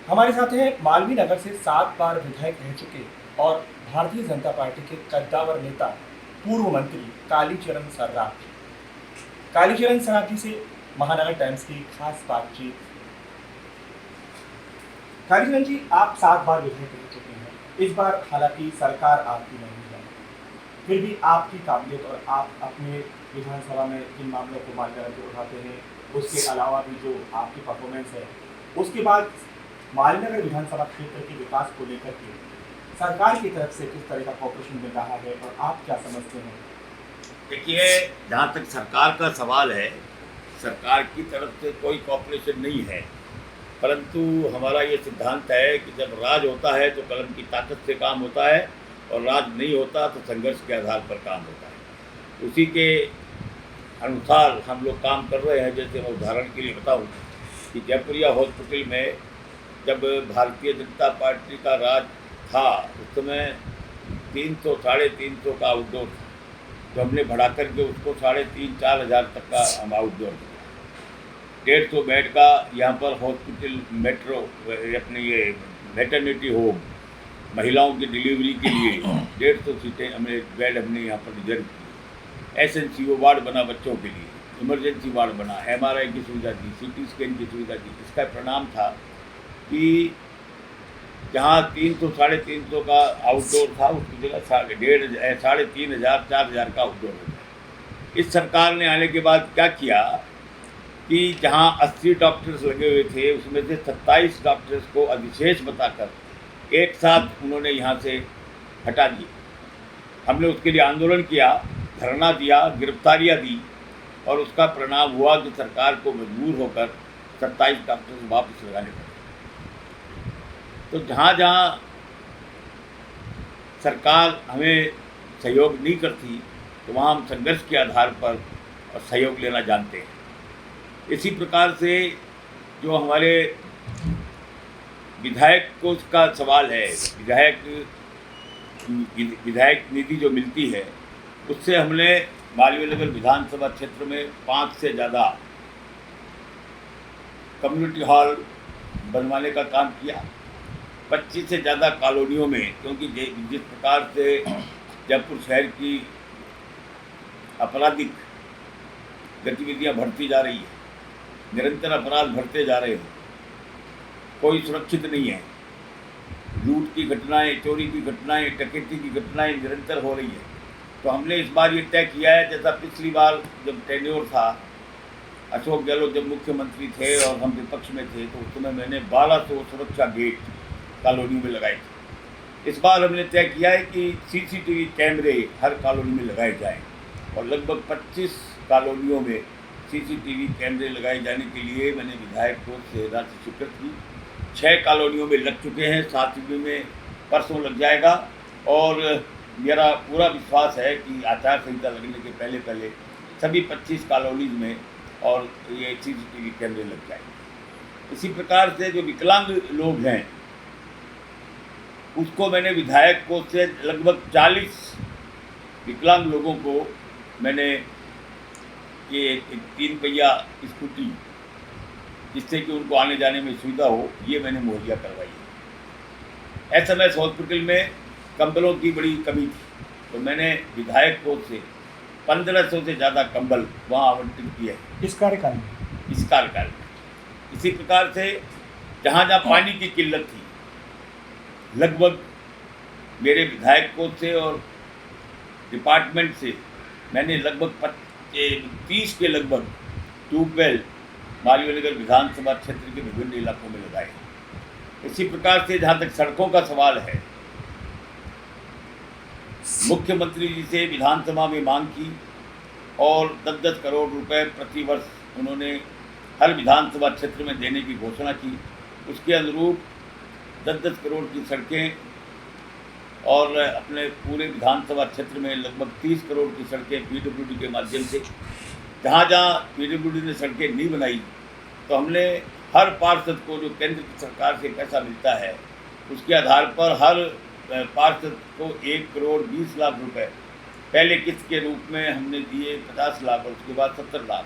हमारे साथ हैं मालवीय नगर से 7 बार विधायक रह चुके और भारतीय जनता पार्टी के कद्दावर नेता पूर्व मंत्री कालीचरण सर्राफ। कालीचरण सराठी से महानगर टाइम्स की खास बातचीत। कालीचरण जी, आप 7 बार विधायक रह चुके हैं। इस बार हालांकि सरकार आपकी नहीं है, फिर भी आपकी काबिलियत और आप अपने विधानसभा में जिन मामलों को मान्यता के उठाते हैं, उसके अलावा भी जो आपकी परफॉर्मेंस है, उसके बाद मालनगर विधानसभा क्षेत्र के विकास को लेकर के सरकार की तरफ से किस तरह का कॉपरेशन मिल रहा है और आप क्या समझते हैं? देखिए, जहाँ तक सरकार का सवाल है, सरकार की तरफ से कोई कॉपरेशन नहीं है, परंतु हमारा ये सिद्धांत है कि जब राज होता है तो कलम की ताकत से काम होता है और राज नहीं होता तो संघर्ष के आधार पर काम होता है। उसी के अनुसार हम लोग काम कर रहे हैं। जैसे मैं उदाहरण के लिए बताऊं कि जयपुरिया हॉस्पिटल में जब भारतीय जनता पार्टी का राज था, उस समय 300 साढ़े 300 का आउटडोर था, तो हमने बढ़ा करके उसको 3,500-4 हज़ार तक का हम आउटडोर दिया। 150 बेड का यहाँ पर हॉस्पिटल, मेट्रो, अपने ये मैटरनिटी होम, महिलाओं की डिलीवरी के लिए 150 सीटें हमने बेड हमने यहाँ पर रिजर्व की। एसएनसीओ वार्ड बना बच्चों के लिए, इमरजेंसी वार्ड बना, एमआरआई की सुविधा दी, सीटी स्कैन की सुविधा दी। इसका परिणाम था कि जहाँ 300 साढ़े 300 का आउटडोर था, उसकी जगह 3,500 4 हज़ार का आउटडोर हो गया। इस सरकार ने आने के बाद क्या किया कि जहाँ 80 डॉक्टर्स लगे हुए थे, उसमें से 27 डॉक्टर्स को अधिशेष बताकर एक साथ उन्होंने यहाँ से हटा दिए। हमने उसके लिए आंदोलन किया, धरना दिया, गिरफ्तारियाँ दी और उसका परिणाम हुआ कि सरकार को मजबूर होकर 27 डॉक्टर्स वापस लगाने पड़े। तो जहाँ जहाँ सरकार हमें सहयोग नहीं करती, तो वहाँ हम संघर्ष के आधार पर सहयोग लेना जानते हैं। इसी प्रकार से जो हमारे विधायक को उसका सवाल है, विधायक निधि जो मिलती है, उससे हमने मालवीय नगर विधानसभा क्षेत्र में 5 से ज़्यादा कम्युनिटी हॉल बनवाने का काम किया। 25 से ज़्यादा कॉलोनियों में, क्योंकि जिस प्रकार से जयपुर शहर की आपराधिक गतिविधियां बढ़ती जा रही है, निरंतर अपराध बढ़ते जा रहे हैं, कोई सुरक्षित नहीं है। लूट की घटनाएं, चोरी की घटनाएं, डकैती की घटनाएं निरंतर हो रही है। तो हमने इस बार ये तय किया है, जैसा पिछली बार जब टेन्योर था, अशोक गहलोत जब मुख्यमंत्री थे और हम विपक्ष में थे, तो उस समय मैंने 1200 सुरक्षा गेट कॉलोनी में लगाए थे। इस बार हमने तय किया है कि सीसीटीवी कैमरे हर कॉलोनी में लगाए जाएं और लगभग 25 कॉलोनियों में सीसीटीवी कैमरे लगाए जाने के लिए मैंने विधायक को से राशि स्वीकृत की। 6 कॉलोनियों में लग चुके हैं, 7वीं में परसों लग जाएगा और मेरा पूरा विश्वास है कि आचार संहिता लगने के पहले पहले सभी 25 कॉलोनीज में और ये सीसीटीवी कैमरे लग जाएंगे। इसी प्रकार से जो विकलांग लोग हैं, उसको मैंने विधायक को से लगभग 40 विकलांग लोगों को मैंने ये 3 पहिया स्कूटी, जिससे कि उनको आने जाने में सुविधा हो, ये मैंने मुहैया करवाई है। एसएमएस हॉस्पिटल में कंबलों की बड़ी कमी थी, तो मैंने विधायक को से 1500 से ज़्यादा कंबल वहाँ आवंटित किए हैं इस कार्यकाल में। इसी प्रकार से जहाँ जहाँ पानी की किल्लत थी, लगभग मेरे विधायक को से और डिपार्टमेंट से मैंने लगभग 30 के लगभग ट्यूबवेल मालवीय नगर विधानसभा क्षेत्र के विभिन्न इलाकों में लगाए। इसी प्रकार से जहाँ तक सड़कों का सवाल है, मुख्यमंत्री जी से विधानसभा में मांग की और 10-10 करोड़ रुपए प्रति वर्ष उन्होंने हर विधानसभा क्षेत्र में देने की घोषणा की। उसके अनुरूप 10-10 करोड़ की सड़कें और अपने पूरे विधानसभा क्षेत्र में लगभग 30 करोड़ की सड़कें पीडब्ल्यूडी के माध्यम से, जहाँ जहाँ पीडब्ल्यूडी ने सड़कें नहीं बनाई, तो हमने हर पार्षद को जो केंद्र की सरकार से पैसा मिलता है, उसके आधार पर हर पार्षद को 1 करोड़ 20 लाख रुपए पहले किस्त के रूप में हमने दिए 50 लाख और उसके बाद 70 लाख।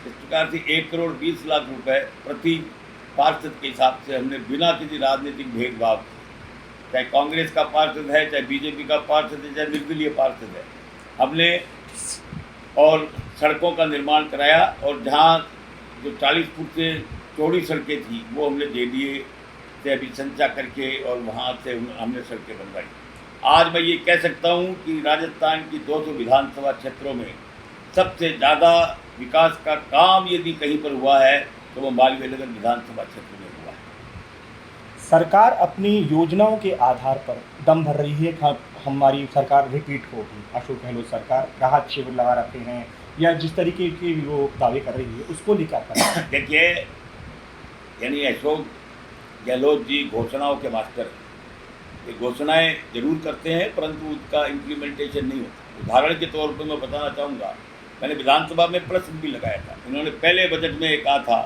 इस प्रकार से 1 करोड़ 20 लाख रुपए प्रति पार्षद के हिसाब से हमने बिना किसी राजनीतिक भेदभाव के, चाहे कांग्रेस का पार्षद है, चाहे बीजेपी का पार्षद है, चाहे निर्दलीय पार्षद है, हमने और सड़कों का निर्माण कराया। और जहाँ जो 40 फुट से चौड़ी सड़कें थी वो हमने जेडीए से अभी संचा करके और वहाँ से हमने सड़कें बनवाई। आज मैं ये कह सकता हूँ कि राजस्थान की 200 विधानसभा क्षेत्रों में सबसे ज़्यादा विकास का काम यदि कहीं पर हुआ है तो वो मालवीय नगर विधानसभा क्षेत्र में हुआ है। सरकार अपनी योजनाओं के आधार पर दम भर रही है कि हमारी सरकार रिपीट होगी, अशोक गहलोत सरकार राहत शिविर लगा रखे हैं या जिस तरीके के वो दावे कर रही है उसको लेकर कर देखिए, यानी अशोक गहलोत जी घोषणाओं के मास्टर हैं। ये घोषणाएं जरूर करते हैं परंतु उसका इम्प्लीमेंटेशन नहीं होता। उदाहरण के तौर पर मैं बताना चाहूँगा, मैंने विधानसभा में प्रश्न भी लगाया था। इन्होंने पहले बजट में कहा था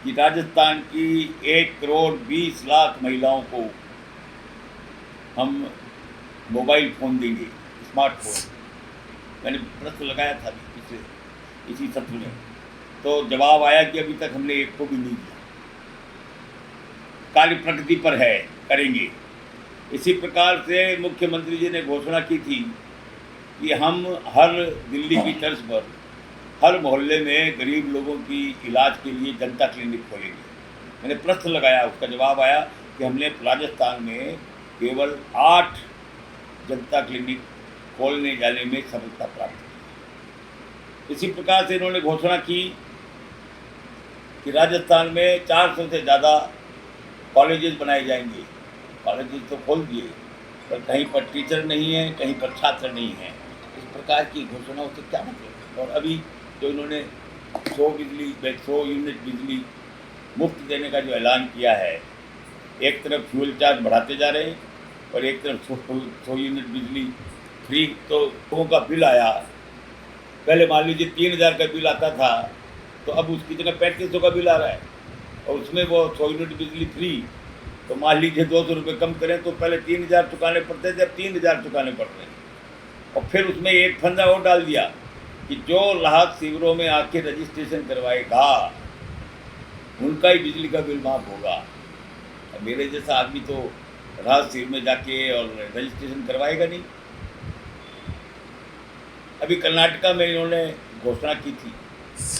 कि राजस्थान की 1,20,00,000 महिलाओं को हम मोबाइल फ़ोन देंगे, स्मार्टफोन। मैंने प्रश्न लगाया था इसी सत्र में, तो जवाब आया कि अभी तक हमने एक को भी नहीं दिया। कार्य प्रगति पर है, करेंगे। इसी प्रकार से मुख्यमंत्री जी ने घोषणा की थी कि हम हर दिल्ली की तर्ज पर हर मोहल्ले में गरीब लोगों की इलाज के लिए जनता क्लिनिक खोलेंगे। मैंने प्रश्न लगाया, उसका जवाब आया कि हमने राजस्थान में केवल 8 जनता क्लिनिक खोलने जाने में सफलता प्राप्त की। इसी प्रकार से इन्होंने घोषणा की कि राजस्थान में 400 से ज़्यादा कॉलेजेस बनाए जाएंगे। कॉलेजेस तो खोल दिए पर कहीं पर टीचर नहीं है, कहीं पर छात्र नहीं है। इस प्रकार की घोषणाओं से क्या मतलब। और अभी जो इन्होंने 100 यूनिट बिजली मुफ्त देने का जो ऐलान किया है, एक तरफ फ्यूल चार्ज बढ़ाते जा रहे हैं और एक तरफ 100 यूनिट बिजली फ्री। तो लोगों का बिल आया, पहले मान लीजिए 3,000 का बिल आता था तो अब उसकी जगह 3500 का बिल आ रहा है और उसमें वो 100 यूनिट बिजली फ्री। तो मान लीजिए 200 रुपये कम करें तो पहले 3,000 चुकाने पड़ते थे, अब 3,000 चुकाने पड़ रहे हैं। और फिर उसमें एक फंदा और डाल दिया कि जो राहत शिविरों में आके रजिस्ट्रेशन करवाएगा उनका ही बिजली का बिल माफ होगा। अब मेरे जैसा आदमी तो राहत शिविर में जाके और रजिस्ट्रेशन करवाएगा नहीं। अभी कर्नाटका में इन्होंने घोषणा की थी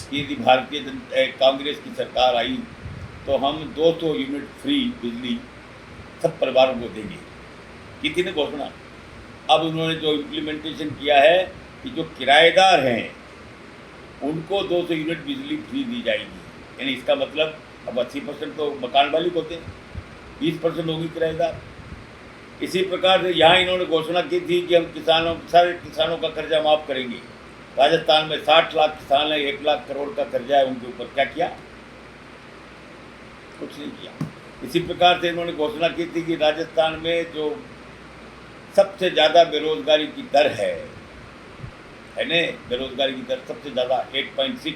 कि यदि भारतीय कांग्रेस की सरकार आई तो हम 200 यूनिट फ्री बिजली सब परिवारों को देंगे। की थी ना घोषणा। अब उन्होंने जो इम्प्लीमेंटेशन किया है कि जो किराएदार हैं उनको 200 यूनिट बिजली फ्री दी जाएगी। यानी इसका मतलब अब 80% तो मकान मालिक होते हैं, 20% होगी किराएदार। इसी प्रकार से यहाँ इन्होंने घोषणा की थी कि हम सारे किसानों का कर्जा माफ़ करेंगे। राजस्थान में 60 लाख किसान हैं, 1 लाख करोड़ का कर्जा है उनके ऊपर। क्या किया? कुछ नहीं किया। इसी प्रकार से इन्होंने घोषणा की थी कि राजस्थान में जो सबसे ज़्यादा बेरोजगारी की दर है ना, बेरोजगारी की दर सबसे ज़्यादा 8.6,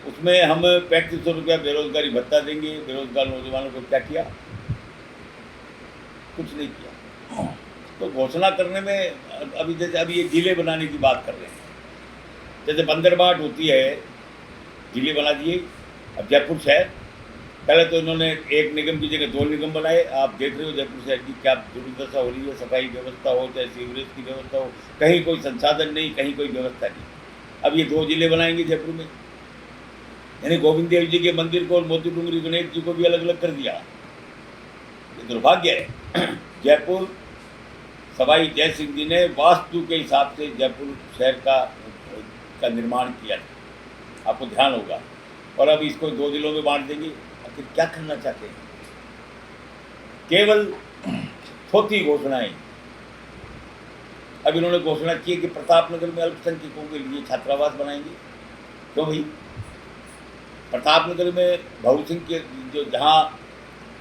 उसमें हम 3500 रुपया बेरोजगारी भत्ता देंगे बेरोजगार नौजवानों को। क्या किया? कुछ नहीं किया। तो घोषणा करने में अभी जैसे अभी ये जिले बनाने की बात कर रहे हैं, जैसे बंदरबाट होती है, जिले बना दिए। अब जयपुर शहर, पहले तो इन्होंने एक निगम की जगह 2 निगम बनाए। आप देख रहे हो जयपुर शहर की क्या दुर्दशा हो रही है। सफाई व्यवस्था हो चाहे सीवरेज की व्यवस्था हो, कहीं कोई संसाधन नहीं, कहीं कोई व्यवस्था नहीं। अब ये 2 जिले बनाएंगे जयपुर में, यानी गोविंद देव जी के मंदिर को और मोती डूंगरी गणेश जी को भी अलग अलग कर दिया। ये दुर्भाग्य है। जयपुर सवाई जय सिंह जी ने वास्तु के हिसाब से जयपुर शहर का निर्माण किया, आपको ध्यान होगा। और अब इसको 2 जिलों में बांट देंगे। आखिर क्या करना चाहते हैं? केवल छोटी घोषणाएं। अब इन्होंने घोषणा की है कि प्रतापनगर में अल्पसंख्यकों के लिए छात्रावास बनाएंगे। क्यों भाई? प्रतापनगर में बहुसंख्यक जो जहाँ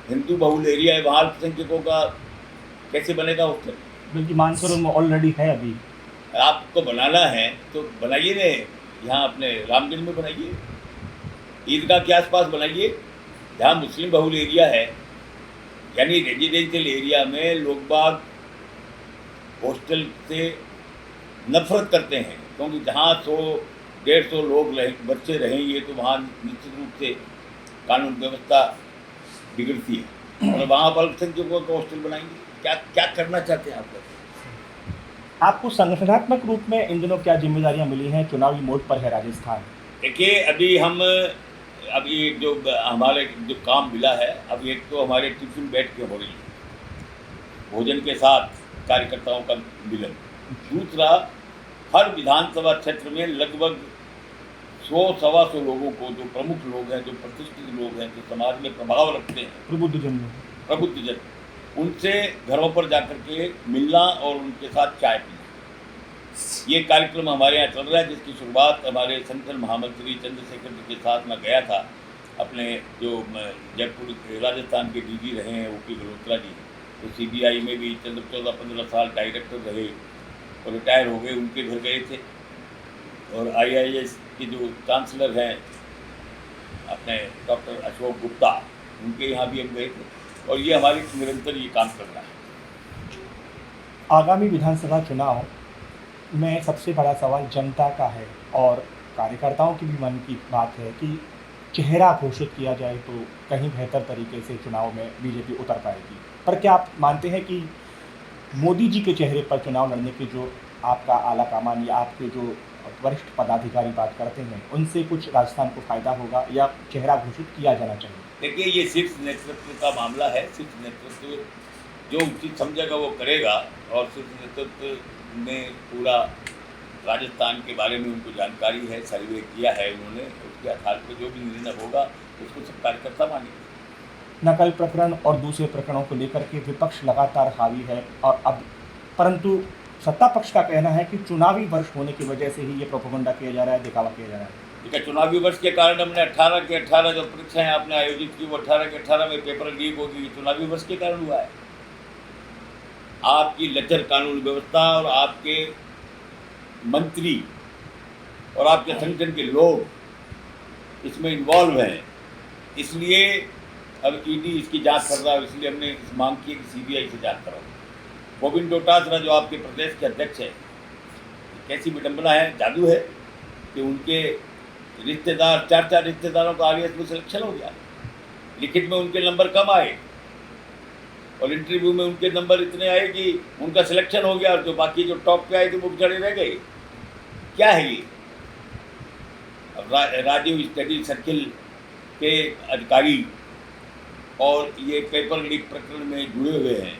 हिंदू बहुल एरिया है वहाँ अल्पसंख्यकों का कैसे बनेगा हॉस्टल? बल्कि मानसरोवर में ऑलरेडी है। अभी आपको बनाना है तो बनाइए ने, यहाँ अपने रामगंज में बनाइए, ईदगाह के आसपास बनाइए, जहाँ मुस्लिम बहुल एरिया है। यानी रेजिडेंशियल एरिया में लोग बाग हॉस्टल से नफरत करते हैं, क्योंकि जहाँ 100-150 लोग बच्चे रहेंगे तो वहाँ निश्चित रूप से कानून व्यवस्था बिगड़ती है, और वहाँ पर अल्पसंख्यकों को हॉस्टल बनाएंगे। क्या क्या करना चाहते हैं आप लोग? आपको संगठनात्मक रूप में इन दिनों क्या जिम्मेदारियां मिली हैं? चुनावी मोड पर है राजस्थान। देखिए, अभी जो हमारे जो काम मिला है, अब एक तो हमारे टिफिन बैठ के हो रही है, भोजन के साथ कार्यकर्ताओं का मिलन। दूसरा, हर विधानसभा क्षेत्र में लगभग 100-125 लोगों को, जो प्रमुख लोग हैं, जो प्रतिष्ठित लोग हैं, जो समाज में प्रभाव रखते हैं, प्रबुद्धजन, उनसे घरों पर जाकर के मिलना और उनके साथ चाय पीना, ये कार्यक्रम हमारे यहाँ चल रहा है, जिसकी शुरुआत हमारे संगठन महामंत्री चंद्रशेखर जी के साथ मैं गया था। अपने जो जयपुर राजस्थान के डीजी रहे हैं ओपी गल्होत्रा जी, तो सीबीआई में भी 14-15 साल डायरेक्टर रहे और रिटायर हो गए, उनके घर गए थे। और IIS के जो चांसलर हैं अपने डॉक्टर अशोक गुप्ता, उनके यहाँ भी हम गए थे, और ये हमारी निरंतर ये काम कर रहा है। आगामी विधानसभा चुनाव में सबसे बड़ा सवाल जनता का है और कार्यकर्ताओं की भी मन की बात है कि चेहरा घोषित किया जाए तो कहीं बेहतर तरीके से चुनाव में बीजेपी उतर पाएगी। पर क्या आप मानते हैं कि मोदी जी के चेहरे पर चुनाव लड़ने की जो आपका आला कमान या आपके जो वरिष्ठ पदाधिकारी बात करते हैं, उनसे कुछ राजस्थान को फायदा होगा या चेहरा घोषित किया जाना चाहिए? देखिए, ये शीर्ष नेतृत्व का मामला है। शीर्ष नेतृत्व जो उचित समझेगा वो करेगा, और शीर्ष नेतृत्व ने पूरा राजस्थान के बारे में उनको जानकारी है, सर्वे किया है उन्होंने, उसके आधार पर जो भी निर्णय होगा उसको सब कार्यकर्ता मानेंगे। नकल प्रकरण और दूसरे प्रकरणों को लेकर के विपक्ष लगातार हावी है, और अब परंतु सत्ता पक्ष का कहना है कि चुनावी वर्ष होने की वजह से ही ये प्रोपेगेंडा किया जा रहा है, दिखावा किया जा रहा है। ठीक है, चुनावी वर्ष के कारण हमने 18 के 18 जो परीक्षाएं आपने आयोजित की, वो 18 के 18 में पेपर लीक होगी, चुनावी वर्ष के कारण हुआ है। आपकी लचर कानून व्यवस्था और आपके मंत्री और आपके संगठन के लोग इसमें इन्वॉल्व हैं, इसलिए अब ईडी इसकी जांच कर रहा है। इसलिए हमने इस मांग की कि सीबीआई से जांच कराओ। गोविंद डोटासरा जो आपके प्रदेश के अध्यक्ष है, कैसी विडंबना है, जादू है कि उनके रिश्तेदार, 4 रिश्तेदारों का आरएएस में सिलेक्शन हो गया, लिखित में उनके नंबर कम आए और इंटरव्यू में उनके नंबर इतने आए कि उनका सिलेक्शन हो गया, और जो बाकी जो टॉप पे आए थे वो बेचारे रह गए। क्या है ये? अब राजीव स्टडी सर्किल के अधिकारी और ये पेपर लीक प्रकरण में जुड़े हुए हैं।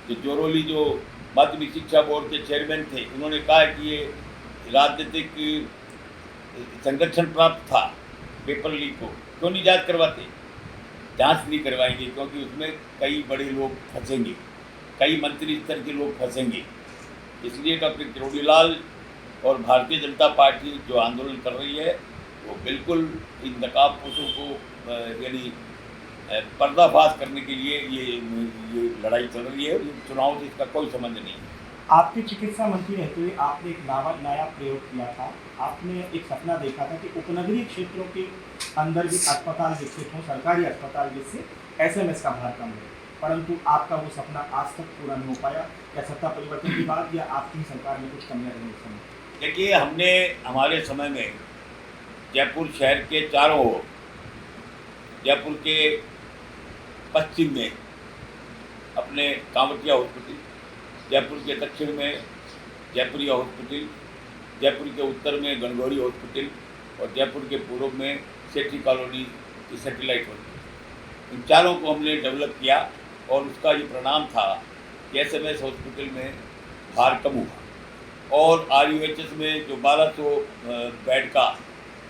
जो जोरोली जो माध्यमिक शिक्षा बोर्ड के चेयरमैन थे, उन्होंने कहा कि ये राजनीतिक संरक्षण प्राप्त था पेपर लीक को, क्यों नहीं जांच करवाते? जांच नहीं करवाएंगे क्योंकि उसमें कई बड़े लोग फंसेंगे, कई मंत्री स्तर के लोग फंसेंगे। इसलिए डॉक्टर किरोड़ी लाल और भारतीय जनता पार्टी जो आंदोलन कर रही है, वो बिल्कुल इन नकाबपोशों को यानी पर्दाफाश करने के लिए ये लड़ाई चल रही है। चुनाव से इसका कोई संबंध नहीं है। आपके चिकित्सा मंत्री रहते हुए आपने एक नया प्रयोग किया था। आपने एक सपना देखा था कि उपनगरीय क्षेत्रों के अंदर भी अस्पताल विकसित हो, सरकारी अस्पताल जिससे SMS का भार कम हो, परंतु आपका वो सपना आज तक पूरा नहीं हो पाया। क्या सत्ता परिवर्तन के बाद या आपकी सरकार में कुछ कमियां रही उस समय? देखिए, हमने हमारे समय में जयपुर शहर के चारों ओर, जयपुर के पश्चिम में अपने कांवटिया हॉस्पिटल, जयपुर के दक्षिण में जयपुरिया हॉस्पिटल, जयपुर के उत्तर में गणगौरी हॉस्पिटल और जयपुर के पूर्व में सेठी कॉलोनी की सैटेलाइट हॉस्पिटल, इन चारों को हमने डेवलप किया। और उसका ये परिणाम था कि SMS हॉस्पिटल में भार कम हुआ, और RUHS में जो 1200 बेड का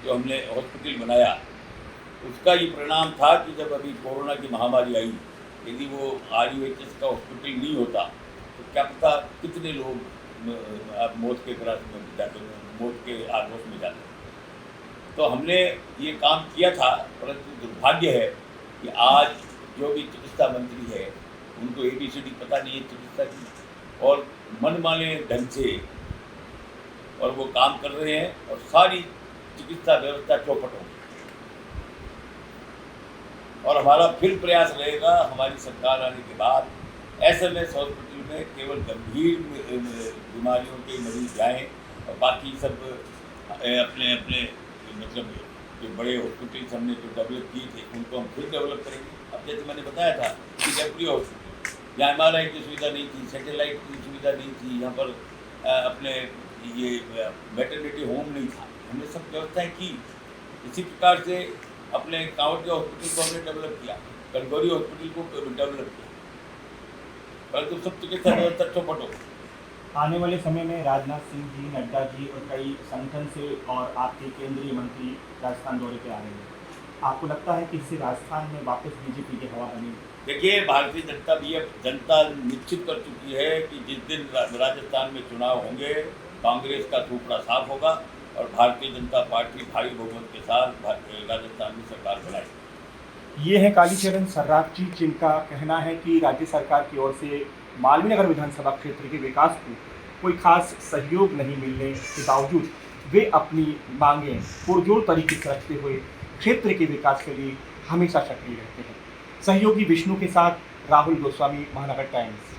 जो हमने हॉस्पिटल बनाया, उसका ये परिणाम था कि जब अभी कोरोना की महामारी आई, यदि वो RUHS का हॉस्पिटल नहीं होता तो क्या पता कितने लोग मौत के ग्रास में जाते, मौत के आगोश में जाते। तो हमने ये काम किया था, परंतु दुर्भाग्य है कि आज जो भी चिकित्सा मंत्री है, उनको ABCD पता नहीं है चिकित्सा की, और मनमाने ढंग से और वो काम कर रहे हैं, और सारी चिकित्सा व्यवस्था चौपट हो गई। और हमारा फिर प्रयास रहेगा हमारी सरकार आने के बाद, SMS हॉस्पिटल में केवल गंभीर बीमारियों के मरीज जाएं और बाकी सब अपने अपने मतलब जो बड़े हॉस्पिटल्स हमने जो डेवलप किए थे उनको हम फिर डेवलप करेंगे। अब जैसे मैंने बताया था कि जयपुरी हॉस्पिटल, यहाँ MRI की सुविधा नहीं थी, सैटेलाइट की सुविधा नहीं थी, यहाँ पर अपने ये मैटरनिटी होम नहीं था, हमने सब व्यवस्थाएँ की। इसी प्रकार से अपने कांवड़िया हॉस्पिटल को हमने डेवलप किया, कटगोरी हॉस्पिटल को डेवलप किया, परंतु सब चिकित्सा व्यवस्था चौपट हो गई। आने वाले समय में राजनाथ सिंह जी, नड्डा जी और कई संगठन से और आपके केंद्रीय मंत्री राजस्थान दौरे पे आ रहे हैं। आपको लगता है कि इससे राजस्थान में वापस बीजेपी की हवा बनेगी? देखिए, भारतीय जनता भी अब जनता निश्चित कर चुकी है कि जिस दिन राजस्थान में चुनाव होंगे कांग्रेस का थूपड़ा साफ होगा और भारतीय जनता पार्टी भारी बहुमत के साथ राजस्थान में सरकार बनाएगी। ये है कालीचरण सर्राफ जी, जिनका कहना है कि राज्य सरकार की ओर से मालवीय नगर विधानसभा क्षेत्र के विकास को कोई खास सहयोग नहीं मिलने के बावजूद वे अपनी मांगें पुरजोर तरीके से रखते हुए क्षेत्र के विकास के लिए हमेशा सक्रिय रहते हैं। सहयोगी विष्णु के साथ राहुल गोस्वामी, महानगर टाइम्स।